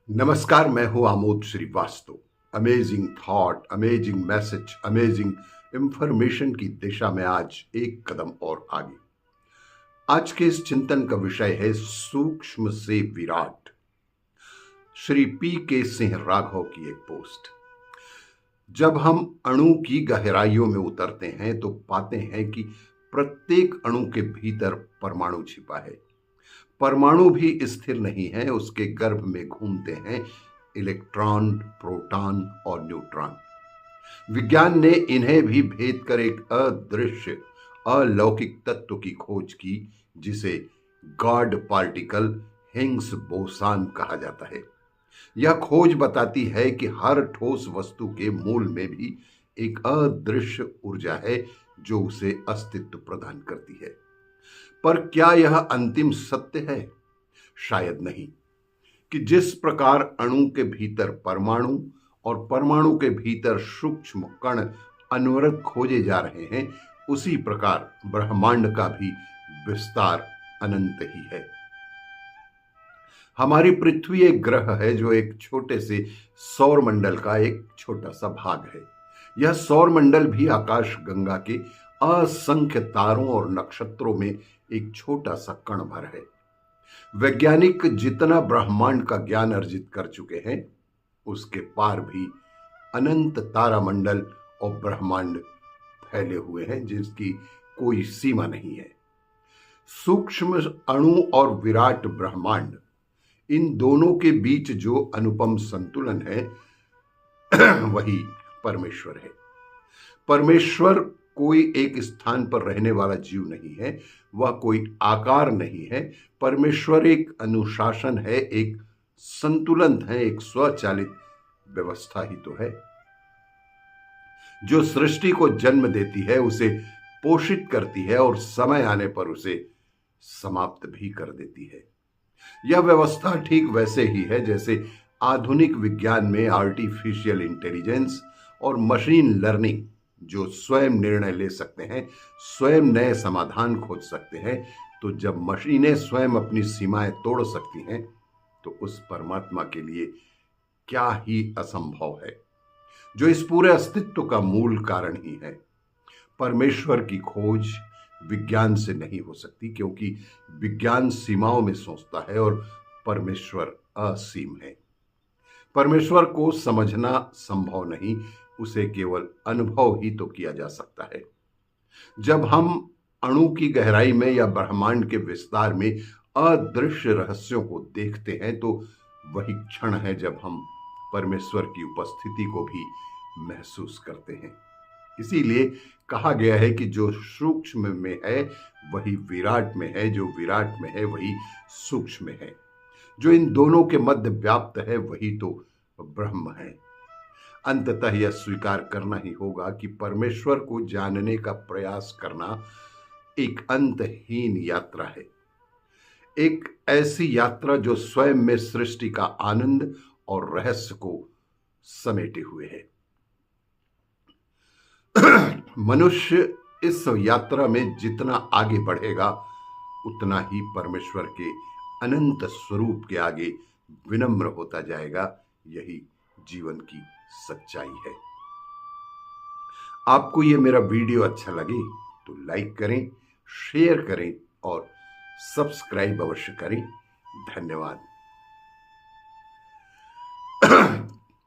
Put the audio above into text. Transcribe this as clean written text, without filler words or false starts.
नमस्कार, मैं हूं Amod Shrivastava. Amazing thought, amazing message, amazing information की दिशा में आज एक कदम और आगे। आज के इस चिंतन का विषय है सूक्ष्म से विराट। श्री पी सिंह राघव की एक पोस्ट। जब हम अणु की गहराइयों में उतरते हैं तो पाते हैं कि प्रत्येक अणु के भीतर परमाणु छिपा है। परमाणु भी स्थिर नहीं है, उसके गर्भ में घूमते हैं इलेक्ट्रॉन, प्रोटॉन और न्यूट्रॉन। विज्ञान ने इन्हें भी भेद कर एक अदृश्य अलौकिक तत्व की खोज की, जिसे गॉड पार्टिकल हिग्स बोसान कहा जाता है। यह खोज बताती है कि हर ठोस वस्तु के मूल में भी एक अदृश्य ऊर्जा है जो उसे अस्तित्व प्रदान करती है। पर क्या यह अंतिम सत्य है? शायद नहीं। कि जिस प्रकार अणु के भीतर परमाणु और परमाणु के भीतर सूक्ष्म कण अनवरत खोजे जा रहे हैं, उसी प्रकार ब्रह्मांड का भी विस्तार अनंत ही है। हमारी पृथ्वी एक ग्रह है जो एक छोटे से सौर मंडल का एक छोटा सा भाग है। यह सौर मंडल भी आकाश गंगा के असंख्य तारों और नक्षत्रों में एक छोटा सा कण भर है। वैज्ञानिक जितना ब्रह्मांड का ज्ञान अर्जित कर चुके हैं, उसके पार भी अनंत तारामंडल और ब्रह्मांड फैले हुए हैं जिसकी कोई सीमा नहीं है। सूक्ष्म अणु और विराट ब्रह्मांड, इन दोनों के बीच जो अनुपम संतुलन है वही परमेश्वर है। परमेश्वर कोई एक स्थान पर रहने वाला जीव नहीं है, वह कोई आकार नहीं है। परमेश्वर एक अनुशासन है, एक संतुलन है, एक स्वचालित व्यवस्था ही तो है जो सृष्टि को जन्म देती है, उसे पोषित करती है और समय आने पर उसे समाप्त भी कर देती है। यह व्यवस्था ठीक वैसे ही है जैसे आधुनिक विज्ञान में आर्टिफिशियल इंटेलिजेंस और मशीन लर्निंग, जो स्वयं निर्णय ले सकते हैं, स्वयं नए समाधान खोज सकते हैं। तो जब मशीनें स्वयं अपनी सीमाएं तोड़ सकती हैं, तो उस परमात्मा के लिए क्या ही असंभव है, जो इस पूरे अस्तित्व का मूल कारण ही है। परमेश्वर की खोज विज्ञान से नहीं हो सकती, क्योंकि विज्ञान सीमाओं में सोचता है और परमेश्वर असीम है। परमेश्वर को समझना संभव नहीं, उसे केवल अनुभव ही तो किया जा सकता है। जब हम अणु की गहराई में या ब्रह्मांड के विस्तार में अदृश्य रहस्यों को देखते हैं, तो वही क्षण है जब हम परमेश्वर की उपस्थिति को भी महसूस करते हैं। इसीलिए कहा गया है कि जो सूक्ष्म में है वही विराट में है, जो विराट में है वही सूक्ष्म में है, जो इन दोनों के मध्य व्याप्त है वही तो ब्रह्म है। अंततः यह स्वीकार करना ही होगा कि परमेश्वर को जानने का प्रयास करना एक अंतहीन यात्रा है, एक ऐसी यात्रा जो स्वयं में सृष्टि का आनंद और रहस्य को समेटे हुए है। मनुष्य इस यात्रा में जितना आगे बढ़ेगा, उतना ही परमेश्वर के अनंत स्वरूप के आगे विनम्र होता जाएगा। यही जीवन की सच्चाई है। आपको ये मेरा वीडियो अच्छा लगे तो लाइक करें, शेयर करें और सब्सक्राइब अवश्य करें। धन्यवाद।